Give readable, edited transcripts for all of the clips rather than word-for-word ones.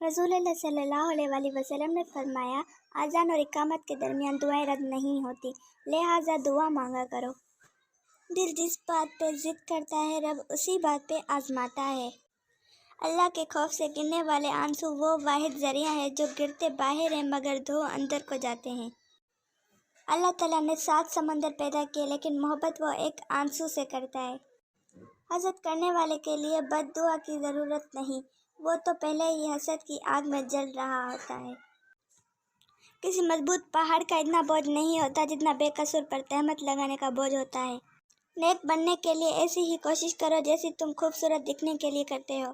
रसूल अल्लाह सल्लल्लाहु अलैहि वसल्लम ने फरमाया, आज़ान और इकामत के दरमियान दुआएं रद्द नहीं होती, लिहाजा दुआ मांगा करो। दिल जिस बात पे जिद करता है, रब उसी बात पे आजमाता है। अल्लाह के खौफ से गिरने वाले आंसू वो वाहिद जरिया है जो गिरते बाहर हैं मगर धो अंदर को जाते हैं। अल्लाह ताला ने 7 समंदर पैदा किए, लेकिन मोहब्बत वो एक आंसू से करता है। हसद करने वाले के लिए बद्दुआ की ज़रूरत नहीं, वो तो पहले ही हसद की आग में जल रहा होता है। किसी मजबूत पहाड़ का इतना बोझ नहीं होता जितना बेकसूर पर तहमत लगाने का बोझ होता है। नेक बनने के लिए ऐसी ही कोशिश करो जैसी तुम खूबसूरत दिखने के लिए करते हो।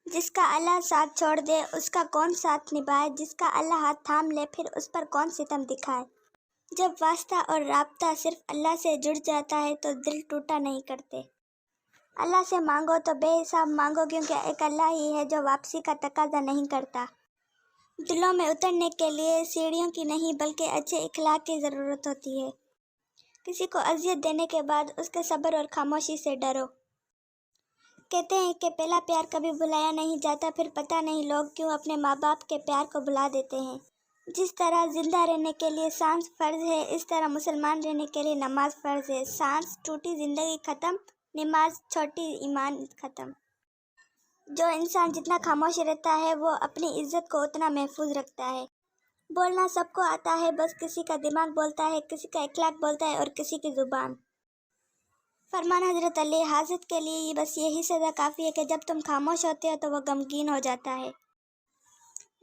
जिसका अल्लाह साथ छोड़ दे उसका कौन साथ निभाए, जिसका अल्लाह हाथ थाम ले फिर उस पर कौन सितम दिखाए। जब वास्ता और राब्ता सिर्फ अल्लाह से जुड़ जाता है तो दिल टूटा नहीं करते। अल्लाह से मांगो तो बेहिसाब मांगो, क्योंकि एक अल्लाह ही है जो वापसी का तकाजा नहीं करता। दिलों में उतरने के लिए सीढ़ियों की नहीं बल्कि अच्छे इखलाक की ज़रूरत होती है। किसी को अजियत देने के बाद उसके सब्र और खामोशी से डरो। कहते हैं कि पहला प्यार कभी भुलाया नहीं जाता, फिर पता नहीं लोग क्यों अपने माँ बाप के प्यार को भुला देते हैं। जिस तरह जिंदा रहने के लिए सांस फ़र्ज है, इस तरह मुसलमान रहने के लिए नमाज फ़र्ज है। सांस टूटी ज़िंदगी ख़त्म, नमाज छोटी ईमान ख़त्म। जो इंसान जितना खामोश रहता है वो अपनी इज्जत को उतना महफूज रखता है। बोलना सबको आता है, बस किसी का दिमाग बोलता है, किसी का इखलाक बोलता है और किसी की ज़ुबान। फरमान हज़रत अली, हासिद के लिए बस यही सज़ा काफ़ी है कि जब तुम खामोश होते हो तो वह गमगीन हो जाता है।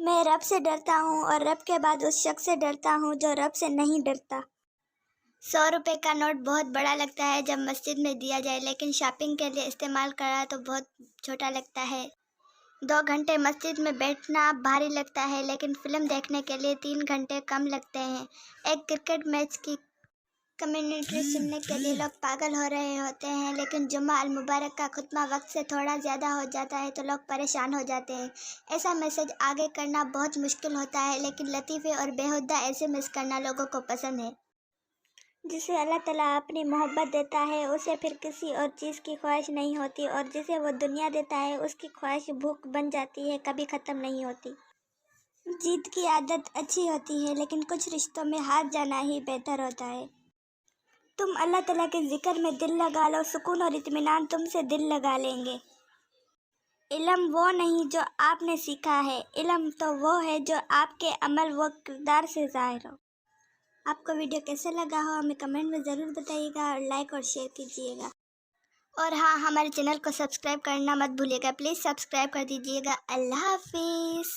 मैं रब से डरता हूँ और रब के बाद उस शख्स से डरता हूँ जो रब से नहीं डरता। 100 रुपये का नोट बहुत बड़ा लगता है जब मस्जिद में दिया जाए, लेकिन शॉपिंग के लिए इस्तेमाल करा तो बहुत छोटा लगता है। 2 घंटे मस्जिद में बैठना भारी लगता है, लेकिन फ़िल्म देखने के लिए 3 घंटे कम लगते हैं। एक क्रिकेट मैच की कमेंट्री सुनने के लिए लोग पागल हो रहे होते हैं, लेकिन जुम्मा अल मुबारक का खुतबा वक्त से थोड़ा ज़्यादा हो जाता है तो लोग परेशान हो जाते हैं। ऐसा मैसेज आगे करना बहुत मुश्किल होता है, लेकिन लतीफ़े और बेहुदा ऐसे मिस करना लोगों को पसंद है। जिसे अल्लाह ताला अपनी मोहब्बत देता है उसे फिर किसी और चीज़ की ख्वाहिश नहीं होती, और जिसे वो दुनिया देता है उसकी ख्वाहिश भूख बन जाती है, कभी ख़त्म नहीं होती। जीत की आदत अच्छी होती है, लेकिन कुछ रिश्तों में हार जाना ही बेहतर होता है। तुम अल्लाह ताला के जिक्र में दिल लगा लो, सुकून और इत्मीनान तुमसे दिल लगा लेंगे। इल्म वो नहीं जो आपने सीखा है, इल्म तो वो है जो आपके अमल व किरदार से ज़ाहिर हो। आपको वीडियो कैसे लगा हो हमें कमेंट में ज़रूर बताइएगा और लाइक और शेयर कीजिएगा। और हाँ, हमारे चैनल को सब्सक्राइब करना मत भूलिएगा, प्लीज़ सब्सक्राइब कर दीजिएगा। अल्लाह हाफिज़।